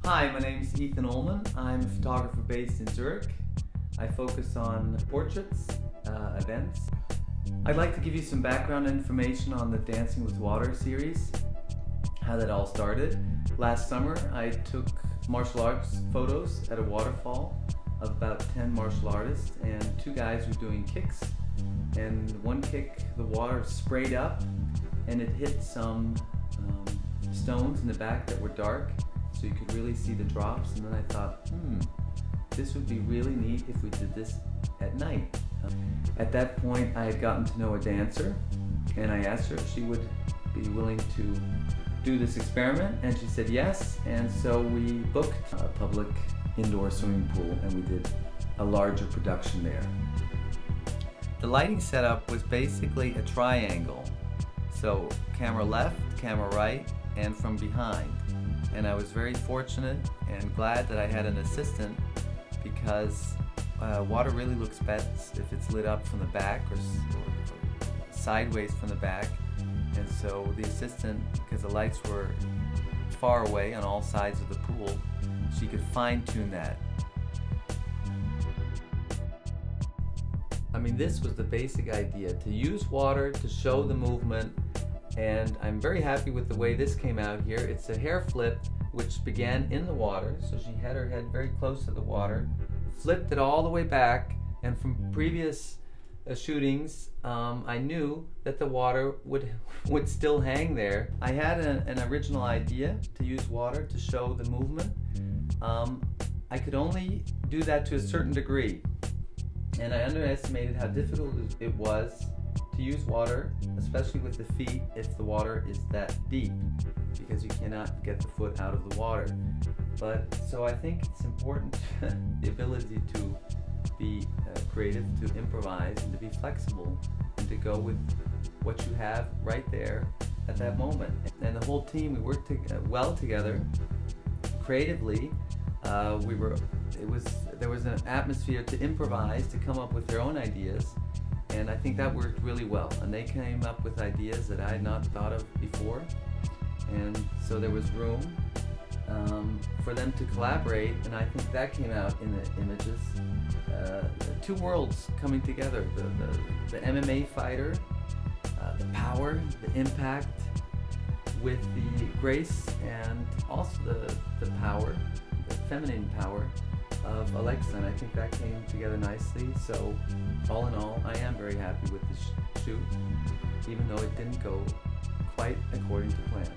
Hi, my name is Ethan Oelman. I'm a photographer based in Zurich. I focus on portraits, events. I'd like to give you some background information on the Dancing with Water series, how that all started. Last summer I took martial arts photos at a waterfall of about 10 martial artists, and two guys were doing kicks, and one kick the water sprayed up and it hit some stones in the back that were dark, so you could really see the drops. And then I thought, this would be really neat if we did this at night. At that point I had gotten to know a dancer, and I asked her if she would be willing to do this experiment, and she said yes. And so we booked a public indoor swimming pool and we did a larger production there. The lighting setup was basically a triangle, so camera left, camera right, and from behind. And I was very fortunate and glad that I had an assistant, because water really looks best if it's lit up from the back or sideways from the back. And so the assistant, because the lights were far away on all sides of the pool, she could fine-tune that. I mean, this was the basic idea, to use water to show the movement, and I'm very happy with the way this came out here. It's a hair flip which began in the water, so she had her head very close to the water, flipped it all the way back, and from previous shootings I knew that the water would still hang there. I had an original idea to use water to show the movement. I could only do that to a certain degree, and I underestimated how difficult it was to use water, especially with the feet, if the water is that deep, because you cannot get the foot out of the water. But so I think it's important the ability to be creative, to improvise, and to be flexible, and to go with what you have right there at that moment. And the whole team, we worked well together creatively. There was an atmosphere to improvise, to come up with their own ideas, and I think that worked really well. And they came up with ideas that I had not thought of before, and so there was room for them to collaborate, and I think that came out in the images. Two worlds coming together, the MMA fighter, the power, the impact, with the grace and also the power, the feminine power of Alexa, and I think that came together nicely. So all in all, I am very happy with this shoot, even though it didn't go quite according to plan.